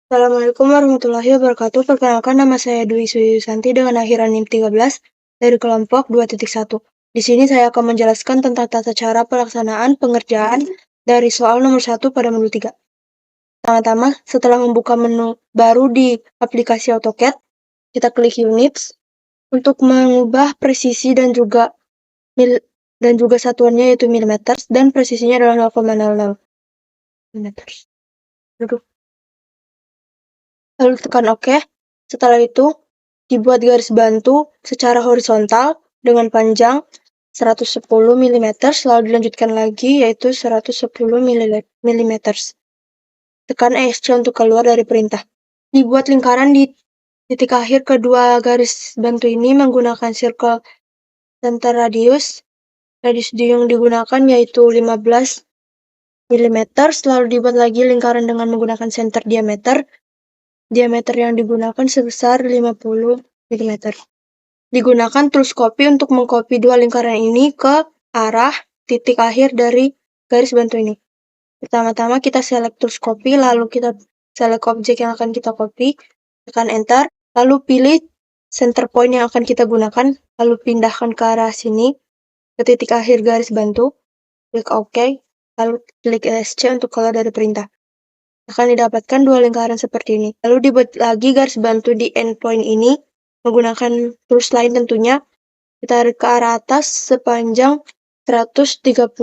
Assalamualaikum warahmatullahi wabarakatuh. Perkenalkan, nama saya Dwi Suyusanti dengan akhiran NIM 13 dari kelompok 2.1. Di sini saya akan menjelaskan tentang tata cara pelaksanaan pengerjaan dari soal nomor 1 pada modul 3. Pertama-tama, setelah membuka menu baru di aplikasi AutoCAD, kita klik units untuk mengubah presisi dan juga satuannya yaitu mm, dan presisinya adalah 0,00 mm. Lalu tekan OK. Setelah itu, dibuat garis bantu secara horizontal dengan panjang 110 mm, lalu dilanjutkan lagi yaitu 110 mm. Tekan ESC untuk keluar dari perintah. Dibuat lingkaran di titik akhir kedua garis bantu ini menggunakan circle center radius. Radius yang digunakan yaitu 15 mm, lalu dibuat lagi lingkaran dengan menggunakan center diameter. Diameter yang digunakan sebesar 50 mm. Digunakan tools copy untuk mengcopy dua lingkaran ini ke arah titik akhir dari garis bantu ini. Pertama-tama kita select tools copy, lalu kita select objek yang akan kita copy, tekan enter, lalu pilih center point yang akan kita gunakan, lalu pindahkan ke arah sini, ke titik akhir garis bantu, klik OK, lalu klik ESC untuk keluar dari perintah. Akan didapatkan dua lingkaran seperti ini. Lalu dibuat lagi garis bantu di endpoint ini menggunakan tools lain tentunya. Kita tarik ke arah atas sepanjang 130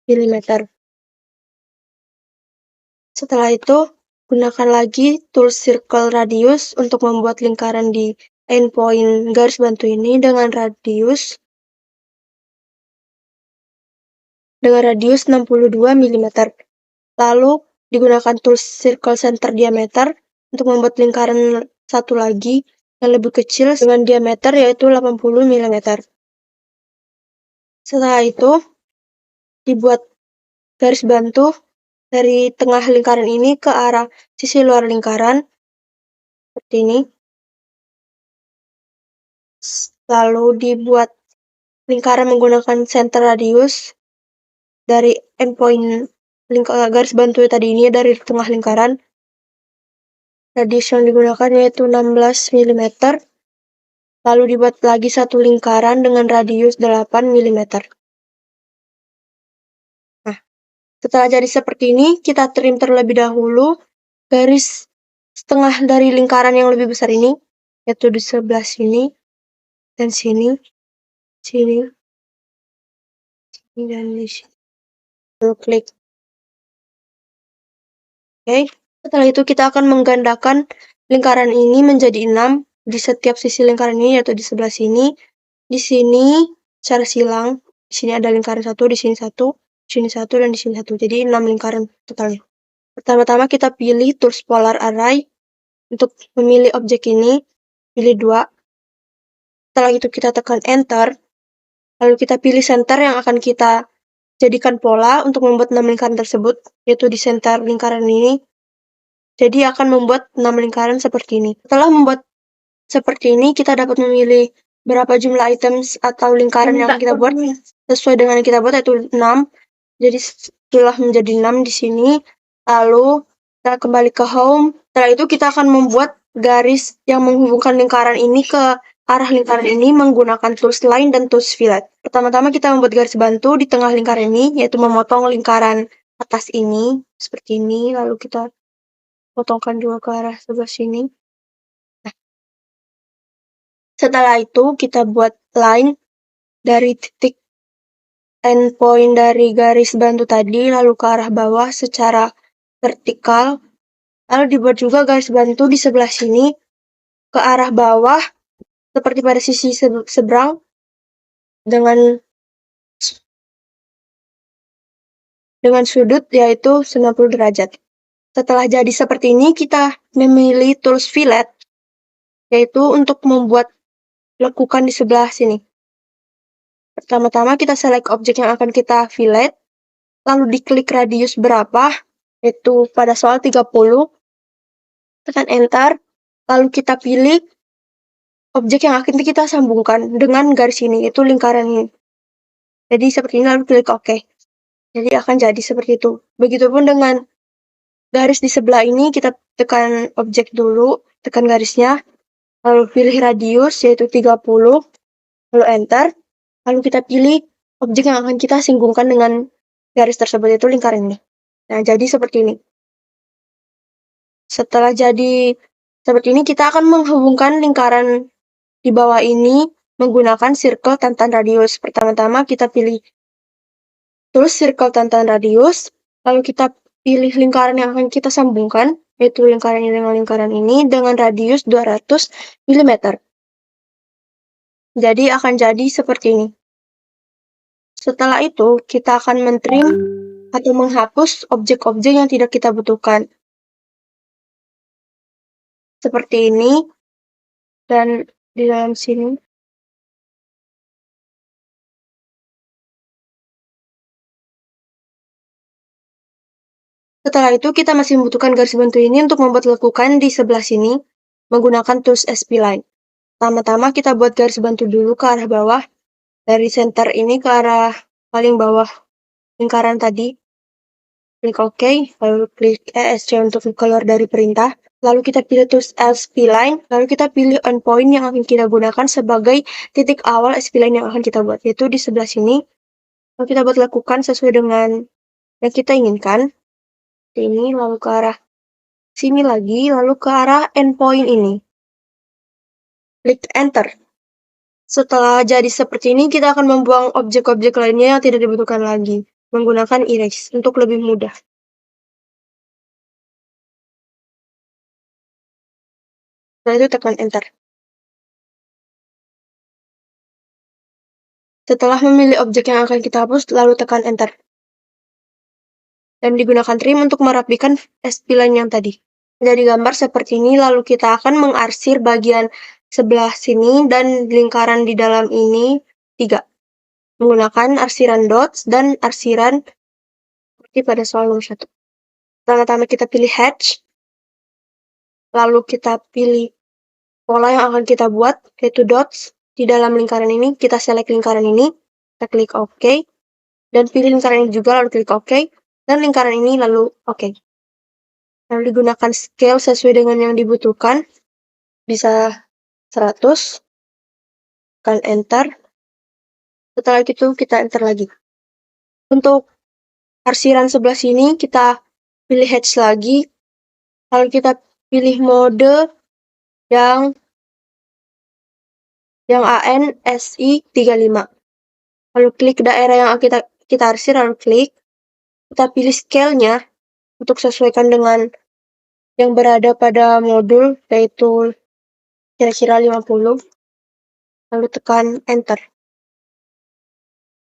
mm. Setelah itu, gunakan lagi tools circle radius untuk membuat lingkaran di endpoint garis bantu ini dengan radius 62 mm. Lalu digunakan tools circle center diameter untuk membuat lingkaran satu lagi yang lebih kecil dengan diameter yaitu 80 mm. Setelah itu, dibuat garis bantu dari tengah lingkaran ini ke arah sisi luar lingkaran, seperti ini. Lalu dibuat lingkaran menggunakan center radius dari endpoint garis bantu tadi ini dari tengah lingkaran. Radius yang digunakan yaitu 16 mm. Lalu dibuat lagi satu lingkaran dengan radius 8 mm. Nah, setelah jadi seperti ini, kita trim terlebih dahulu garis setengah dari lingkaran yang lebih besar ini, yaitu di sebelah sini, dan sini, sini, dan di sini. Lalu klik OK. Setelah itu kita akan menggandakan lingkaran ini menjadi 6 di setiap sisi lingkaran ini, yaitu di sebelah sini, di sini secara silang. Di sini ada lingkaran satu, di sini satu, di sini satu, dan di sini satu. Jadi 6 lingkaran totalnya. Pertama-tama kita pilih tools polar array untuk memilih objek ini, pilih 2. Setelah itu kita tekan enter, lalu kita pilih center yang akan kita jadikan pola untuk membuat 6 lingkaran tersebut, yaitu di center lingkaran ini. Jadi akan membuat 6 lingkaran seperti ini. Setelah membuat seperti ini, kita dapat memilih berapa jumlah items atau lingkaran yang kita buat sesuai dengan yang kita buat, yaitu 6. Jadi setelah menjadi 6 di sini, lalu kita kembali ke home. Setelah itu kita akan membuat garis yang menghubungkan lingkaran ini ke arah lingkaran ini menggunakan tools line dan tools fillet. Pertama-tama kita membuat garis bantu di tengah lingkaran ini, yaitu memotong lingkaran atas ini seperti ini, lalu kita potongkan juga ke arah sebelah sini. Nah, setelah itu kita buat line dari titik endpoint dari garis bantu tadi lalu ke arah bawah secara vertikal. Lalu dibuat juga garis bantu di sebelah sini ke arah bawah seperti pada sisi seberang dengan sudut yaitu 90 derajat. Setelah jadi seperti ini, kita memilih tools fillet, yaitu untuk membuat lekukan di sebelah sini. Pertama-tama kita select objek yang akan kita fillet, lalu diklik radius berapa, yaitu pada soal 30, tekan enter, lalu kita pilih objek yang akan kita sambungkan dengan garis ini, yaitu lingkaran ini. Jadi seperti ini, lalu klik OK. Jadi akan jadi seperti itu. Begitupun dengan garis di sebelah ini kita tekan objek dulu, tekan garisnya, lalu pilih radius yaitu 30, lalu enter, lalu kita pilih objek yang akan kita singgungkan dengan garis tersebut, yaitu lingkaran ini. Nah, jadi seperti ini. Setelah jadi seperti ini, kita akan menghubungkan lingkaran di bawah ini menggunakan circle tantan radius. Pertama-tama kita pilih terus circle tantan radius, lalu kita pilih lingkaran yang akan kita sambungkan, yaitu lingkaran ini dengan lingkaran ini, dengan radius 200 mm. Jadi akan jadi seperti ini. Setelah itu, kita akan mentrim atau menghapus objek-objek yang tidak kita butuhkan. Seperti ini, dan di dalam sini. Setelah itu, kita masih membutuhkan garis bantu ini untuk membuat lekukan di sebelah sini menggunakan tools SP-Line. Pertama-tama kita buat garis bantu dulu ke arah bawah, dari center ini ke arah paling bawah lingkaran tadi. Klik OK, lalu klik ESC untuk keluar dari perintah. Lalu kita pilih tools SP-Line, lalu kita pilih endpoint yang akan kita gunakan sebagai titik awal SP-Line yang akan kita buat, yaitu di sebelah sini. Lalu kita buat lekukan sesuai dengan yang kita inginkan. Ini, lalu ke arah sini lagi, lalu ke arah endpoint ini. Klik Enter. Setelah jadi seperti ini, kita akan membuang objek-objek lainnya yang tidak dibutuhkan lagi, menggunakan erase untuk lebih mudah. Setelah itu tekan Enter. Setelah memilih objek yang akan kita hapus, lalu tekan Enter. Dan digunakan trim untuk merapikan SP-Line yang tadi. Jadi gambar seperti ini, lalu kita akan mengarsir bagian sebelah sini dan lingkaran di dalam ini 3. Menggunakan arsiran dots dan arsiran seperti pada soal nomor 1. Pertama-tama kita pilih hatch, lalu kita pilih pola yang akan kita buat, yaitu dots. Di dalam lingkaran ini, kita select lingkaran ini, kita klik OK, dan pilih lingkaran ini juga, lalu klik OK, dan lingkaran ini lalu OK. Lalu digunakan scale sesuai dengan yang dibutuhkan, bisa 100, tekan Enter. Setelah itu kita Enter lagi. Untuk arsiran sebelah sini, kita pilih hatch lagi, lalu kita pilih mode yang ANSI 35. Lalu klik daerah yang kita arsir, lalu klik. Kita pilih scale-nya untuk sesuaikan dengan yang berada pada modul, yaitu kira-kira 50. Lalu tekan Enter.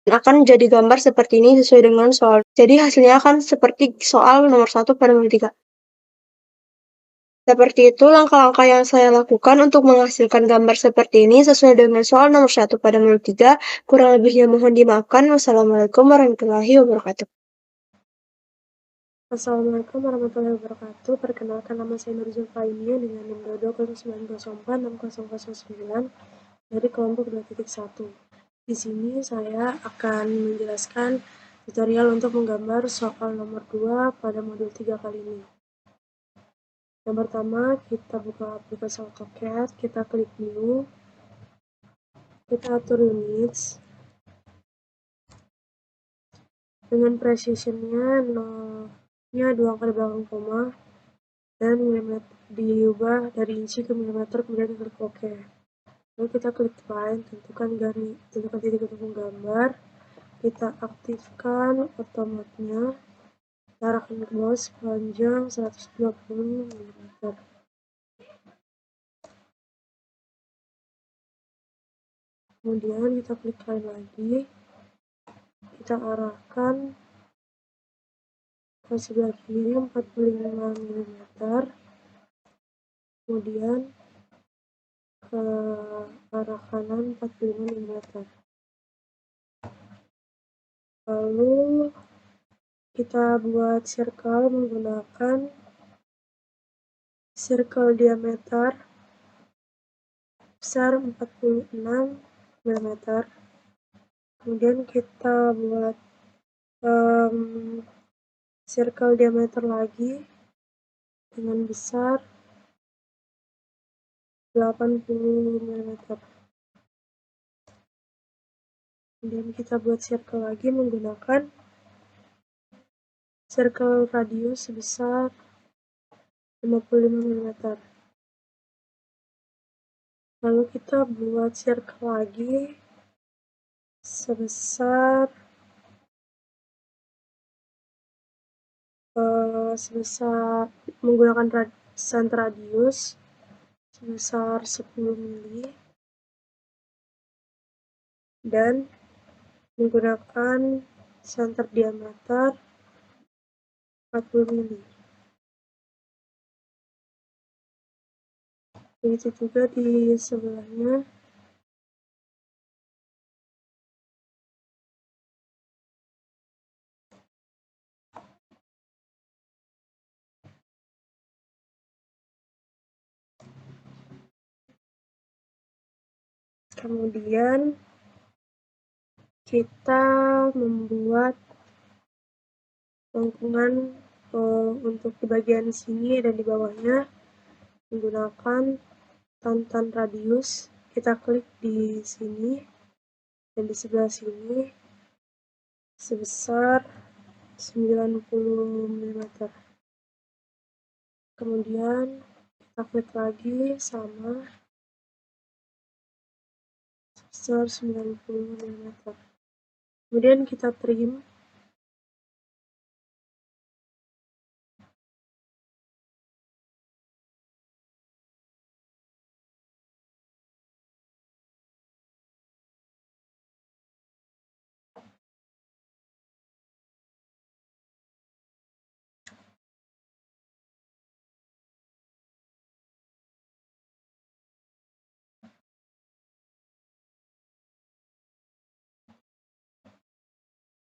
Dan akan jadi gambar seperti ini sesuai dengan soal. Jadi hasilnya akan seperti soal nomor 1 pada modul 3. Seperti itu langkah-langkah yang saya lakukan untuk menghasilkan gambar seperti ini sesuai dengan soal nomor 1 pada modul 3. Kurang lebihnya mohon dimaafkan. Wassalamualaikum warahmatullahi wabarakatuh. Assalamualaikum warahmatullahi wabarakatuh. Perkenalkan, nama saya Nur Zulfainia dengan nomor 209046009 dari kelompok 2.1. Di sini saya akan menjelaskan tutorial untuk menggambar soal nomor 2 pada modul 3 kali ini. Yang pertama, kita buka aplikasi AutoCAD, kita klik New, kita atur units, dengan precision-nya 2 kali belakang koma, dan diubah dari inci ke milimeter, kemudian klik OK. Lalu kita klik Find, tentukan titik untuk menggambar, kita aktifkan automate-nya, kita arahkan ke bawah sepanjang 120 mm. Kemudian kita klik Find lagi, kita arahkan ke sebelah kiri 45 mm, kemudian ke arah kanan 45 mm. Lalu kita buat circle menggunakan circle diameter besar 46 mm. Kemudian kita buat circle diameter lagi dengan besar 80 mm. Kemudian kita buat circle lagi menggunakan circle radius sebesar 55 mm. Lalu kita buat circle lagi sebesar menggunakan center radius sebesar 10 mili dan menggunakan center diameter 40 mili. Begitu juga di sebelahnya. Kemudian kita membuat lengkungan untuk di bagian sini dan di bawahnya menggunakan tantan radius. Kita klik di sini dan di sebelah sini sebesar 90 mm. Kemudian kita klik lagi sama sebesar 90 mm. Kemudian kita trim.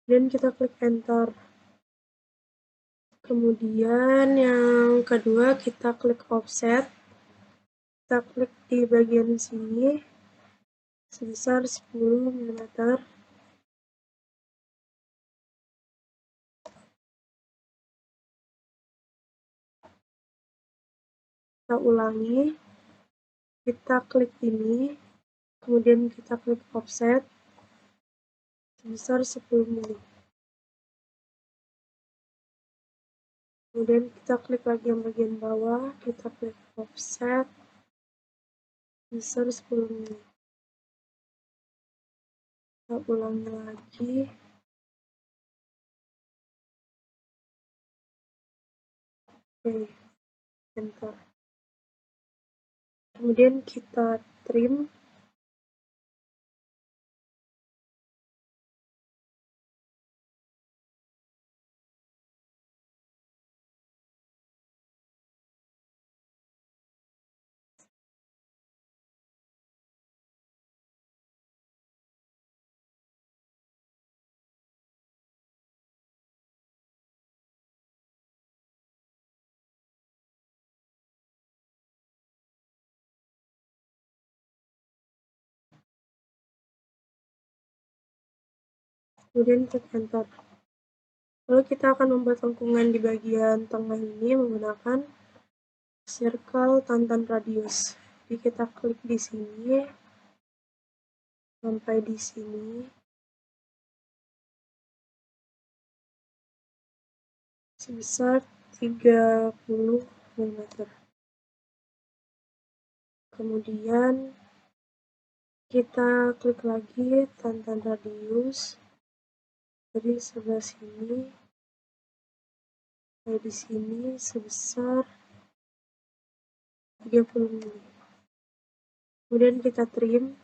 Dan kita klik enter. Kemudian yang kedua kita klik offset. Kita klik di bagian sini sebesar 10 mm. Kita ulangi. Kita klik ini. Kemudian kita klik offset sebesar 10 mm. Kemudian kita klik lagi yang bagian bawah, kita klik offset sebesar 10 mm. Kita ulangi lagi. Oke, enter. Kemudian kita trim. Kemudian klik enter. Lalu kita akan membuat lengkungan di bagian tengah ini menggunakan circle tantan radius. Jadi kita klik di sini sampai di sini. Sebesar 30 mm. Kemudian kita klik lagi tantan radius dari sebelah sini sampai di sini sebesar 30 mm. Kemudian kita trim.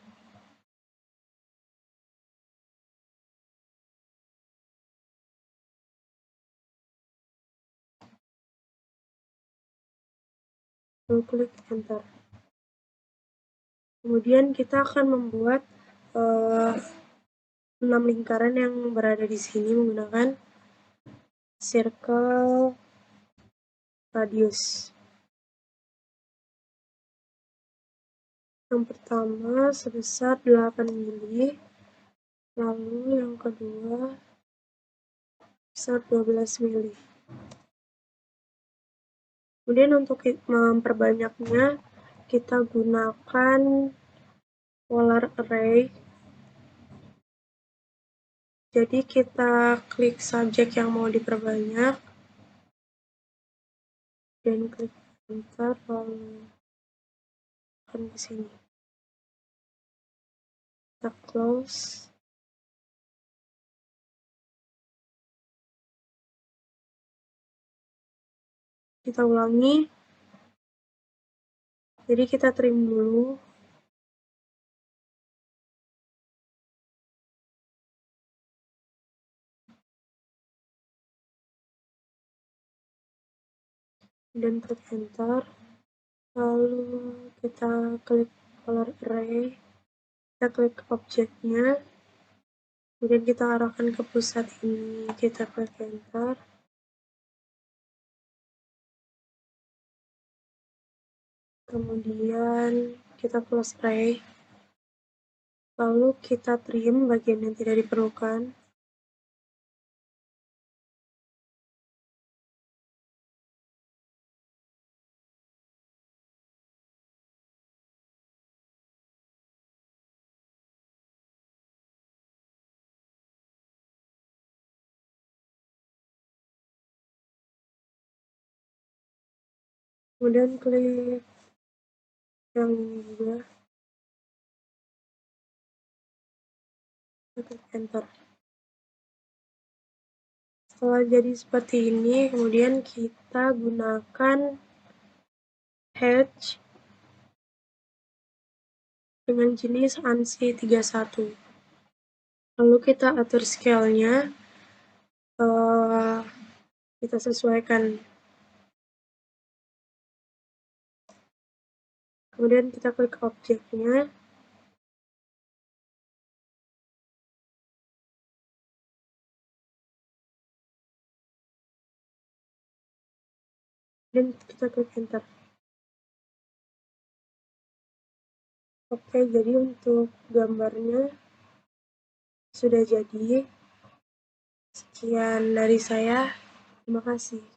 Lalu klik enter. Kemudian kita akan membuat 6 lingkaran yang berada di sini menggunakan circle radius. Yang pertama sebesar 8 mili, lalu yang kedua sebesar 12 mili. Kemudian untuk memperbanyaknya, kita gunakan polar array. Jadi kita klik subjek yang mau diperbanyak, dan klik enter, lalu akan ke sini. Kita close. Kita ulangi. Jadi kita trim dulu. Dan klik enter. Lalu kita klik polar array. Kita klik objeknya. Kemudian kita arahkan ke pusat ini. Kita klik enter. Kemudian kita close array. Lalu kita trim bagian yang tidak diperlukan. Kemudian klik yang ini juga. Kita klik enter. Setelah jadi seperti ini, kemudian kita gunakan hatch dengan jenis ANSI 31. Lalu kita atur scale-nya, kita sesuaikan. Kemudian kita klik objeknya. Dan kita klik enter. Oke, jadi untuk gambarnya sudah jadi. Sekian dari saya. Terima kasih.